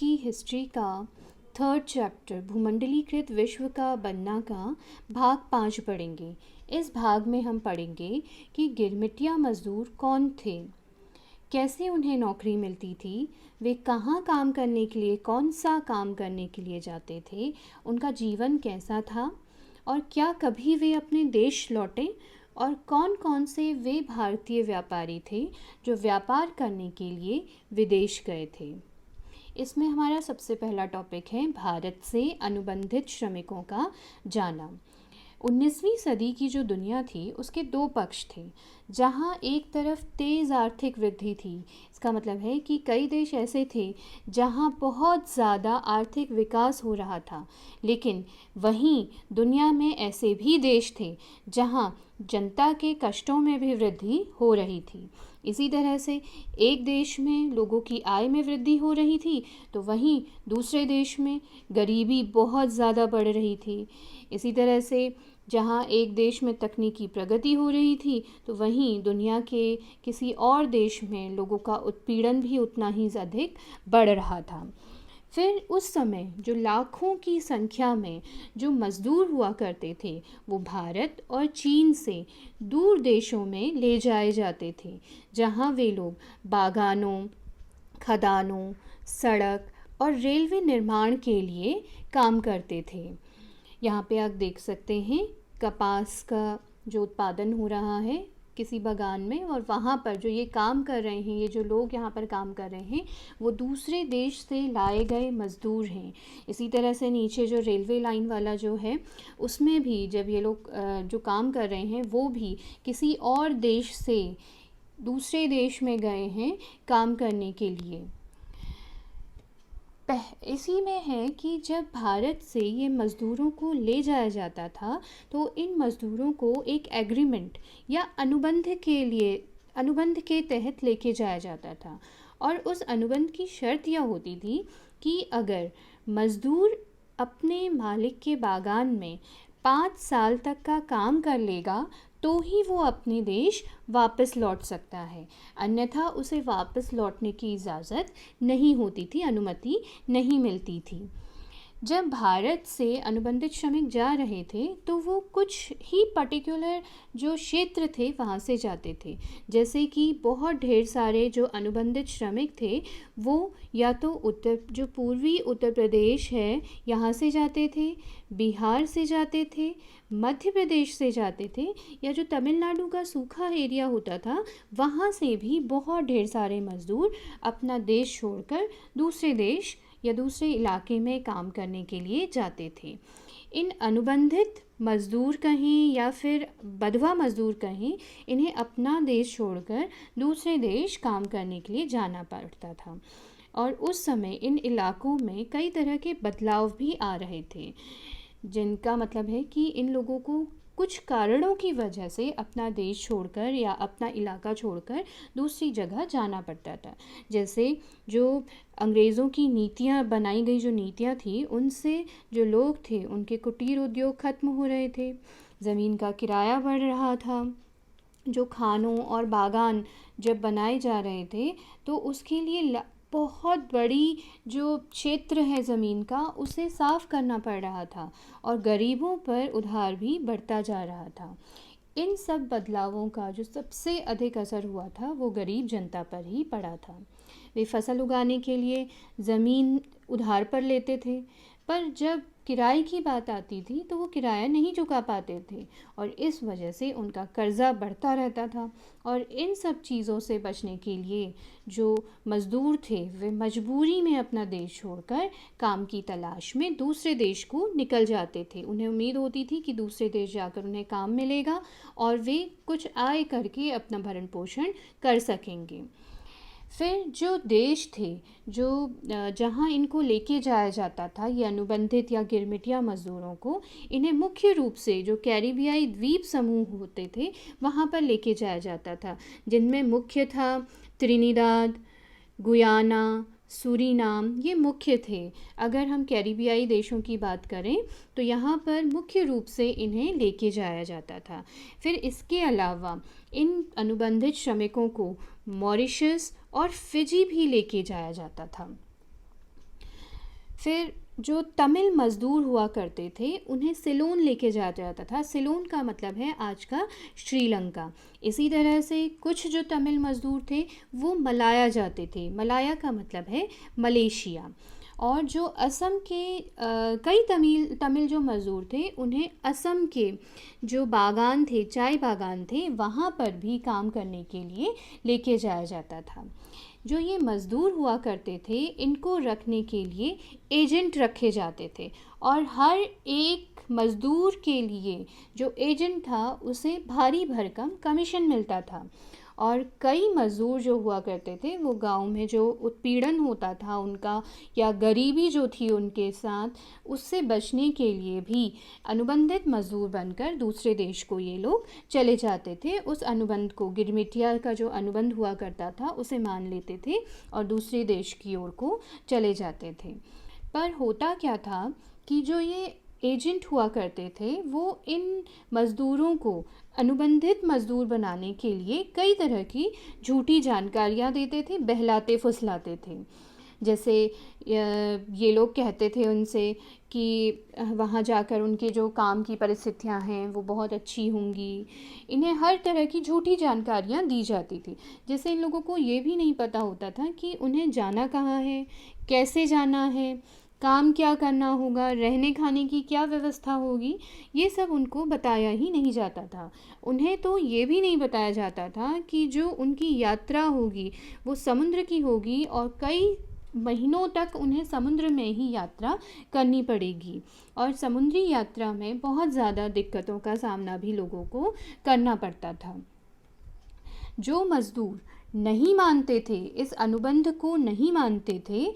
की हिस्ट्री का 3rd chapter भूमंडलीकृत विश्व का बनना का भाग 5 पढ़ेंगे। इस भाग में हम पढ़ेंगे कि गिरमिटिया मज़दूर कौन थे, कैसे उन्हें नौकरी मिलती थी, वे कहाँ काम करने के लिए, कौन सा काम करने के लिए जाते थे, उनका जीवन कैसा था और क्या कभी वे अपने देश लौटे, और कौन कौन से वे भारतीय व्यापारी थे जो व्यापार करने के लिए विदेश गए थे। इसमें हमारा सबसे पहला टॉपिक है भारत से अनुबंधित श्रमिकों का जाना। 19वीं सदी की जो दुनिया थी उसके दो पक्ष थे। जहाँ एक तरफ तेज़ आर्थिक वृद्धि थी, इसका मतलब है कि कई देश ऐसे थे जहाँ बहुत ज़्यादा आर्थिक विकास हो रहा था, लेकिन वहीं दुनिया में ऐसे भी देश थे जहाँ जनता के कष्टों में भी वृद्धि हो रही थी। इसी तरह से एक देश में लोगों की आय में वृद्धि हो रही थी तो वहीं दूसरे देश में गरीबी बहुत ज़्यादा बढ़ रही थी। इसी तरह से जहाँ एक देश में तकनीकी प्रगति हो रही थी तो वहीं दुनिया के किसी और देश में लोगों का उत्पीड़न भी उतना ही अधिक बढ़ रहा था। फिर उस समय जो लाखों की संख्या में जो मज़दूर हुआ करते थे वो भारत और चीन से दूर देशों में ले जाए जाते थे, जहाँ वे लोग बागानों, खदानों, सड़क और रेलवे निर्माण के लिए काम करते थे। यहाँ पे आप देख सकते हैं कपास का जो उत्पादन हो रहा है किसी बागान में, और वहाँ पर जो ये काम कर रहे हैं, ये जो लोग यहाँ पर काम कर रहे हैं वो दूसरे देश से लाए गए मज़दूर हैं। इसी तरह से नीचे जो रेलवे लाइन वाला जो है उसमें भी जब ये लोग जो काम कर रहे हैं वो भी किसी और देश से दूसरे देश में गए हैं काम करने के लिए। इसी में है कि जब भारत से ये मज़दूरों को ले जाया जाता था तो इन मज़दूरों को एक एग्रीमेंट या अनुबंध के तहत लेके जाया जाता था, और उस अनुबंध की शर्त यह होती थी कि अगर मज़दूर अपने मालिक के बागान में 5 साल तक का काम कर लेगा तो ही वो अपने देश वापस लौट सकता है, अन्यथा उसे वापस लौटने की इजाज़त नहीं होती थी, अनुमति नहीं मिलती थी। जब भारत से अनुबंधित श्रमिक जा रहे थे तो वो कुछ ही पर्टिकुलर जो क्षेत्र थे वहाँ से जाते थे, जैसे कि बहुत ढेर सारे जो अनुबंधित श्रमिक थे वो या तो जो पूर्वी उत्तर प्रदेश है यहाँ से जाते थे, बिहार से जाते थे, मध्य प्रदेश से जाते थे, या जो तमिलनाडु का सूखा एरिया होता था वहाँ से भी बहुत ढेर सारे मज़दूर अपना देश छोड़कर दूसरे देश या दूसरे इलाके में काम करने के लिए जाते थे। इन अनुबंधित मज़दूर कहें या फिर बंधुआ मज़दूर कहें, इन्हें अपना देश छोड़कर दूसरे देश काम करने के लिए जाना पड़ता था, और उस समय इन इलाकों में कई तरह के बदलाव भी आ रहे थे, जिनका मतलब है कि इन लोगों को कुछ कारणों की वजह से अपना देश छोड़कर या अपना इलाका छोड़कर दूसरी जगह जाना पड़ता था। जैसे जो अंग्रेज़ों की नीतियाँ बनाई गई जो नीतियाँ थी उनसे जो लोग थे उनके कुटीर उद्योग ख़त्म हो रहे थे, ज़मीन का किराया बढ़ रहा था, जो खानों और बागान जब बनाए जा रहे थे तो उसके लिए बहुत बड़ी जो क्षेत्र है ज़मीन का उसे साफ़ करना पड़ रहा था, और गरीबों पर उधार भी बढ़ता जा रहा था। इन सब बदलावों का जो सबसे अधिक असर हुआ था वो गरीब जनता पर ही पड़ा था। वे फसल उगाने के लिए ज़मीन उधार पर लेते थे, पर जब किराए की बात आती थी तो वो किराया नहीं चुका पाते थे, और इस वजह से उनका कर्ज़ा बढ़ता रहता था। और इन सब चीज़ों से बचने के लिए जो मज़दूर थे वे मजबूरी में अपना देश छोड़कर काम की तलाश में दूसरे देश को निकल जाते थे। उन्हें उम्मीद होती थी कि दूसरे देश जाकर उन्हें काम मिलेगा और वे कुछ आय करके अपना भरण पोषण कर सकेंगे। फिर जो देश थे जो जहाँ इनको लेके जाया जाता था ये अनुबंधित या गिरमिटिया मज़दूरों को, इन्हें मुख्य रूप से जो कैरिबियाई द्वीप समूह होते थे वहाँ पर लेके जाया जाता था, जिनमें मुख्य था त्रिनिदाद, गुयाना, सूरीनाम, ये मुख्य थे। अगर हम कैरिबियाई देशों की बात करें तो यहाँ पर मुख्य रूप से इन्हें लेके जाया जाता था। फिर इसके अलावा इन अनुबंधित श्रमिकों को मॉरिशस और फिजी भी लेके जाया जाता था। फिर जो तमिल मज़दूर हुआ करते थे उन्हें सिलोन लेके जाया जाता था। सिलोन का मतलब है आज का श्रीलंका। इसी तरह से कुछ जो तमिल मज़दूर थे वो मलाया जाते थे। मलाया का मतलब है मलेशिया। और जो असम के कई तमिल तमिल जो मज़दूर थे उन्हें असम के जो बागान थे, चाय बागान थे, वहाँ पर भी काम करने के लिए लेके जाया जाता था। जो ये मज़दूर हुआ करते थे इनको रखने के लिए एजेंट रखे जाते थे और हर एक मज़दूर के लिए जो एजेंट था उसे भारी भरकम कमीशन मिलता था। और कई मज़दूर जो हुआ करते थे वो गांव में जो उत्पीड़न होता था उनका या गरीबी जो थी उनके साथ, उससे बचने के लिए भी अनुबंधित मज़दूर बनकर दूसरे देश को ये लोग चले जाते थे। उस अनुबंध को, गिरमिटिया का जो अनुबंध हुआ करता था उसे मान लेते थे और दूसरे देश की ओर को चले जाते थे। पर होता क्या था कि जो ये एजेंट हुआ करते थे वो इन मज़दूरों को अनुबंधित मज़दूर बनाने के लिए कई तरह की झूठी जानकारियाँ देते थे, बहलाते फुसलाते थे। जैसे ये लोग कहते थे उनसे कि वहाँ जाकर उनके जो काम की परिस्थितियाँ हैं वो बहुत अच्छी होंगी। इन्हें हर तरह की झूठी जानकारियाँ दी जाती थी। जैसे इन लोगों को ये भी नहीं पता होता था कि उन्हें जाना कहाँ है, कैसे जाना है, काम क्या करना होगा, रहने खाने की क्या व्यवस्था होगी, ये सब उनको बताया ही नहीं जाता था। उन्हें तो ये भी नहीं बताया जाता था कि जो उनकी यात्रा होगी वो समुद्र की होगी और कई महीनों तक उन्हें समुद्र में ही यात्रा करनी पड़ेगी और समुद्री यात्रा में बहुत ज़्यादा दिक्कतों का सामना भी लोगों को करना पड़ता था। जो मज़दूर नहीं मानते थे, इस अनुबंध को नहीं मानते थे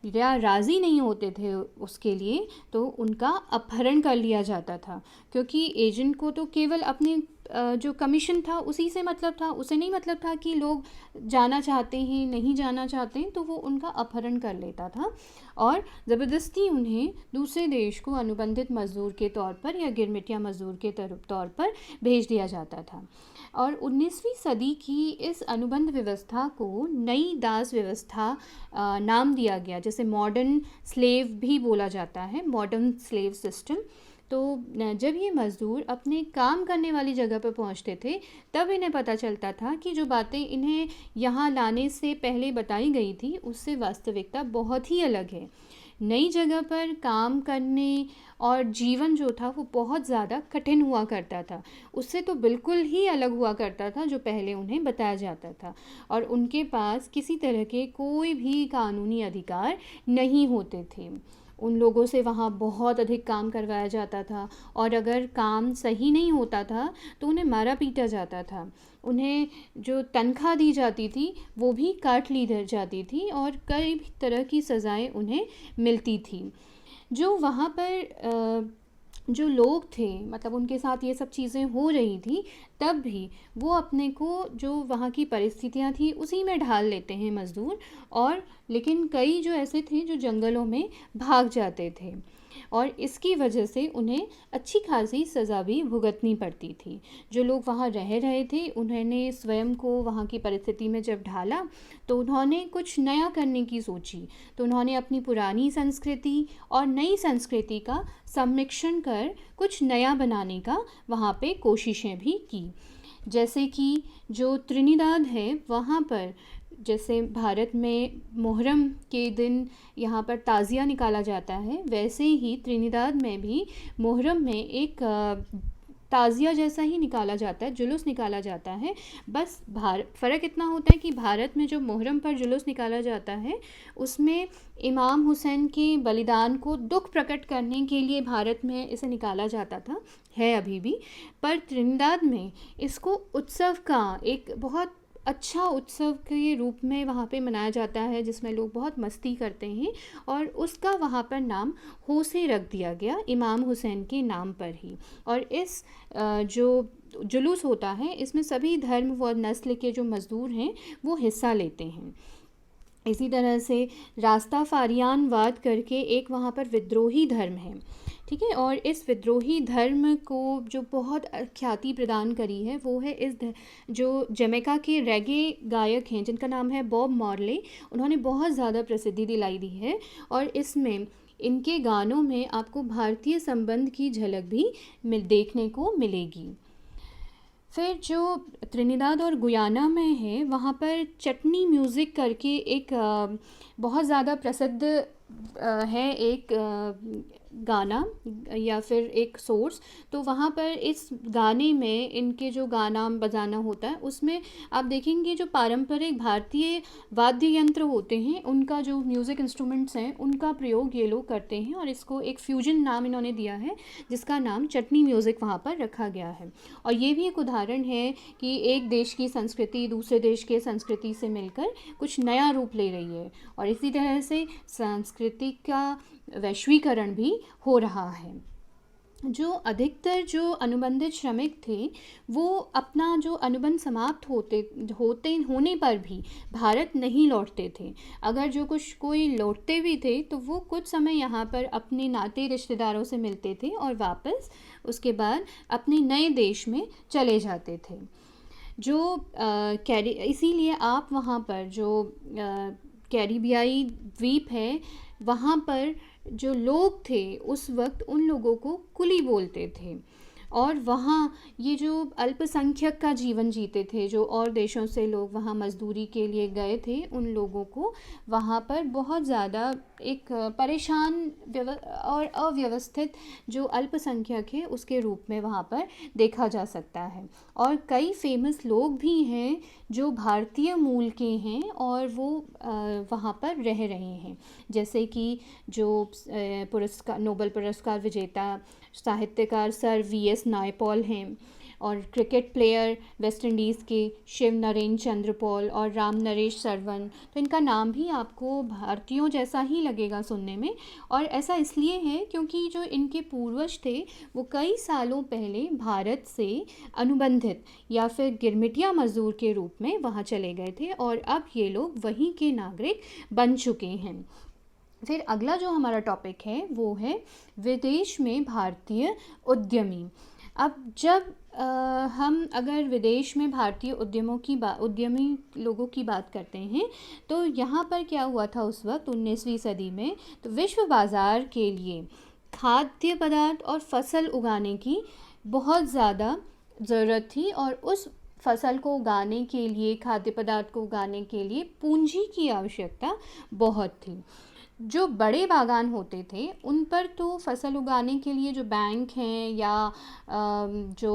या राज़ी नहीं होते थे उसके लिए, तो उनका अपहरण कर लिया जाता था। क्योंकि एजेंट को तो केवल अपने जो कमीशन था उसी से मतलब था, उसे नहीं मतलब था कि लोग जाना चाहते हैं नहीं जाना चाहते हैं, तो वो उनका अपहरण कर लेता था और ज़बरदस्ती उन्हें दूसरे देश को अनुबंधित मज़दूर के तौर पर या गिरमिटिया मज़दूर के तौर पर भेज दिया जाता था। और 19वीं सदी की इस अनुबंध व्यवस्था को नई दास व्यवस्था नाम दिया गया, जैसे मॉडर्न स्लेव भी बोला जाता है, मॉडर्न स्लेव सिस्टम। तो जब ये मज़दूर अपने काम करने वाली जगह पर पहुंचते थे तब इन्हें पता चलता था कि जो बातें इन्हें यहाँ लाने से पहले बताई गई थी उससे वास्तविकता बहुत ही अलग है। नई जगह पर काम करने और जीवन जो था वो बहुत ज़्यादा कठिन हुआ करता था, उससे तो बिल्कुल ही अलग हुआ करता था जो पहले उन्हें बताया जाता था। और उनके पास किसी तरह के कोई भी कानूनी अधिकार नहीं होते थे। उन लोगों से वहाँ बहुत अधिक काम करवाया जाता था और अगर काम सही नहीं होता था तो उन्हें मारा पीटा जाता था। उन्हें जो तनख्वाह दी जाती थी वो भी काट ली जाती थी और कई तरह की सज़ाएं उन्हें मिलती थी। जो वहाँ पर जो लोग थे, मतलब उनके साथ ये सब चीज़ें हो रही थी, तब भी वो अपने को, जो वहाँ की परिस्थितियाँ थी उसी में ढाल लेते हैं मज़दूर। और लेकिन कई जो ऐसे थे जो जंगलों में भाग जाते थे और इसकी वजह से उन्हें अच्छी खासी सज़ा भी भुगतनी पड़ती थी। जो लोग वहाँ रह रहे थे उन्होंने स्वयं को वहाँ की परिस्थिति में जब ढाला तो उन्होंने कुछ नया करने की सोची। तो उन्होंने अपनी पुरानी संस्कृति और नई संस्कृति का सम्मिश्रण कर कुछ नया बनाने का वहाँ पे कोशिशें भी की। जैसे कि जो त्रिनिदाद है वहाँ पर, जैसे भारत में मुहर्रम के दिन यहाँ पर ताज़िया निकाला जाता है, वैसे ही त्रिनिदाद में भी मुहर्रम में एक ताज़िया जैसा ही निकाला जाता है, जुलूस निकाला जाता है। बस फ़र्क इतना होता है कि भारत में जो मुहर्रम पर जुलूस निकाला जाता है उसमें इमाम हुसैन के बलिदान को दुख प्रकट करने के लिए भारत में इसे निकाला जाता था, है अभी भी। पर त्रिनिदाद में इसको उत्सव का एक बहुत अच्छा उत्सव के रूप में वहाँ पे मनाया जाता है, जिसमें लोग बहुत मस्ती करते हैं और उसका वहाँ पर नाम होसे रख दिया गया, इमाम हुसैन के नाम पर ही। और इस जो जुलूस होता है इसमें सभी धर्म व नस्ल के जो मज़दूर हैं वो हिस्सा लेते हैं। इसी तरह से रास्ताफारियानवाद करके एक वहाँ पर विद्रोही धर्म है, ठीक है। और इस विद्रोही धर्म को जो बहुत ख्याति प्रदान करी है वो है इस जो जमैका के रेगे गायक हैं जिनका नाम है बॉब मॉर्ले, उन्होंने बहुत ज़्यादा प्रसिद्धि दिलाई दी है। और इसमें इनके गानों में आपको भारतीय संबंध की झलक भी देखने को मिलेगी। फिर जो त्रिनिदाद और गुयाना में है, वहाँ पर चटनी म्यूज़िक करके एक बहुत ज़्यादा प्रसिद्ध है एक गाना या फिर एक सोर्स। तो वहाँ पर इस गाने में इनके जो गाना बजाना होता है, उसमें आप देखेंगे जो पारंपरिक भारतीय वाद्य यंत्र होते हैं, उनका जो म्यूज़िक इंस्ट्रूमेंट्स हैं, उनका प्रयोग ये लोग करते हैं और इसको एक फ्यूजन नाम इन्होंने दिया है, जिसका नाम चटनी म्यूज़िक वहाँ पर रखा गया है। और ये भी एक उदाहरण है कि एक देश की संस्कृति दूसरे देश के संस्कृति से मिलकर कुछ नया रूप ले रही है, और इसी तरह से संस्कृति का वैश्वीकरण भी हो रहा है। जो अधिकतर जो अनुबंधित श्रमिक थे, वो अपना जो अनुबंध समाप्त होने पर भी भारत नहीं लौटते थे। अगर जो कोई लौटते भी थे तो वो कुछ समय यहाँ पर अपने नाते रिश्तेदारों से मिलते थे और वापस उसके बाद अपने नए देश में चले जाते थे। इसीलिए आप वहाँ पर जो कैरिबियाई द्वीप है, वहाँ पर जो लोग थे उस वक्त उन लोगों को कुली बोलते थे, और वहाँ ये जो अल्पसंख्यक का जीवन जीते थे, जो और देशों से लोग वहाँ मज़दूरी के लिए गए थे, उन लोगों को वहाँ पर बहुत ज़्यादा एक परेशान और अव्यवस्थित जो अल्पसंख्यक है उसके रूप में वहाँ पर देखा जा सकता है। और कई फेमस लोग भी हैं जो भारतीय मूल के हैं और वो वहाँ पर रह रहे हैं, जैसे कि जो नोबेल पुरस्कार विजेता साहित्यकार सर वी.एस. नायपॉल हैं, और क्रिकेट प्लेयर वेस्ट इंडीज़ के शिव नरेन चंद्र पॉल और राम नरेश सरवन। तो इनका नाम भी आपको भारतीयों जैसा ही लगेगा सुनने में, और ऐसा इसलिए है क्योंकि जो इनके पूर्वज थे वो कई सालों पहले भारत से अनुबंधित या फिर गिरमिटिया मजदूर के रूप में वहाँ चले गए थे, और अब ये लोग वहीं के नागरिक बन चुके हैं। फिर अगला जो हमारा टॉपिक है वो है विदेश में भारतीय उद्यमी। अब जब हम अगर विदेश में भारतीय उद्यमी लोगों की बात करते हैं, तो यहाँ पर क्या हुआ था उस वक्त 19वीं सदी में, तो विश्व बाज़ार के लिए खाद्य पदार्थ और फसल उगाने की बहुत ज़्यादा ज़रूरत थी, और उस फसल को उगाने के लिए, खाद्य पदार्थ को उगाने के लिए पूंजी की आवश्यकता बहुत थी। जो बड़े बागान होते थे उन पर तो फसल उगाने के लिए जो बैंक हैं या जो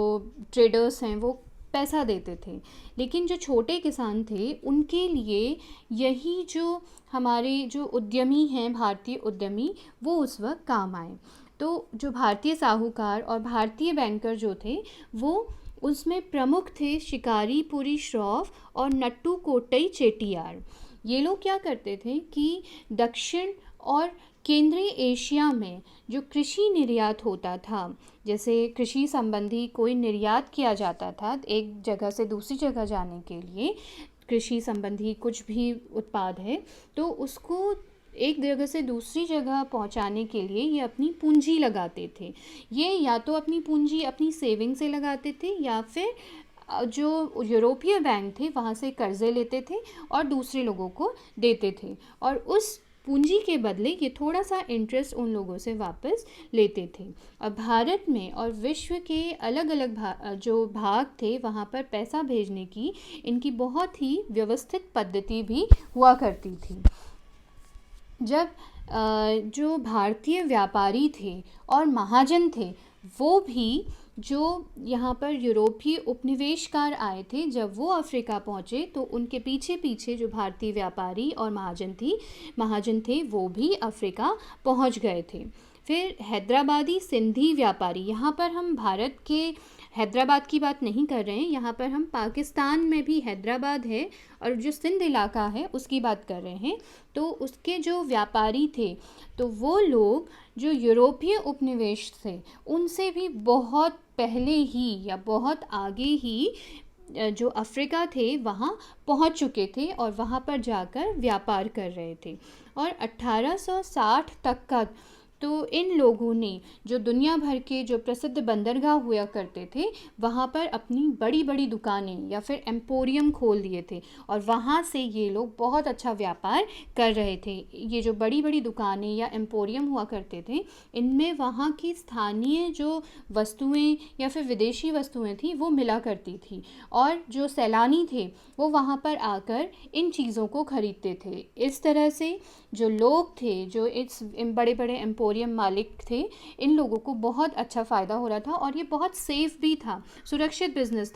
ट्रेडर्स हैं वो पैसा देते थे, लेकिन जो छोटे किसान थे उनके लिए यही जो हमारे जो उद्यमी हैं, भारतीय उद्यमी, वो उस वक्त काम आए। तो जो भारतीय साहूकार और भारतीय बैंकर जो थे वो उसमें प्रमुख थे शिकारीपुरी श्रॉफ और नट्टू कोट्टई चेट्टियार। ये लोग क्या करते थे कि दक्षिण और केंद्रीय एशिया में जो कृषि निर्यात होता था, जैसे कृषि संबंधी कोई निर्यात किया जाता था एक जगह से दूसरी जगह जाने के लिए, कृषि संबंधी कुछ भी उत्पाद है तो उसको एक जगह से दूसरी जगह पहुंचाने के लिए ये अपनी पूंजी लगाते थे। ये या तो अपनी पूंजी अपनी सेविंग से लगाते थे या फिर जो यूरोपीय बैंक थे वहाँ से कर्जे लेते थे और दूसरे लोगों को देते थे, और उस पूंजी के बदले ये थोड़ा सा इंटरेस्ट उन लोगों से वापस लेते थे। और भारत में और विश्व के अलग अलग जो भाग थे वहाँ पर पैसा भेजने की इनकी बहुत ही व्यवस्थित पद्धति भी हुआ करती थी। जब जो भारतीय व्यापारी थे और महाजन थे वो भी जो यहाँ पर यूरोपीय उपनिवेशकार आए थे, जब वो अफ्रीका पहुँचे तो उनके पीछे पीछे जो भारतीय व्यापारी और महाजन थे वो भी अफ्रीका पहुँच गए थे। फिर हैदराबादी सिंधी व्यापारी, यहाँ पर हम भारत के हैदराबाद की बात नहीं कर रहे हैं, यहाँ पर हम पाकिस्तान में भी हैदराबाद है और जो सिंध इलाका है उसकी बात कर रहे हैं। तो उसके जो व्यापारी थे तो वो लोग जो यूरोपीय उपनिवेश थे उनसे भी बहुत पहले ही या बहुत आगे ही जो अफ्रीका थे वहाँ पहुँच चुके थे और वहाँ पर जाकर व्यापार कर रहे थे। और 1860 तक का तो इन लोगों ने जो दुनिया भर के जो प्रसिद्ध बंदरगाह हुआ करते थे वहाँ पर अपनी बड़ी बड़ी दुकानें या फिर एम्पोरियम खोल दिए थे, और वहाँ से ये लोग बहुत अच्छा व्यापार कर रहे थे। ये जो बड़ी बड़ी दुकानें या एम्पोरियम हुआ करते थे, इनमें वहाँ की स्थानीय जो वस्तुएं या फिर विदेशी वस्तुएं थी वो मिला करती थी, और जो सैलानी थे वो वहाँ पर आकर इन चीज़ों को खरीदते थे। इस तरह से जो लोग थे, जो इस बड़े बड़े एम्पोरियम मालिक थे, इन लोगों को बहुत अच्छा फ़ायदा हो रहा था, और ये बहुत सेफ़ भी था, सुरक्षित बिजनेस था।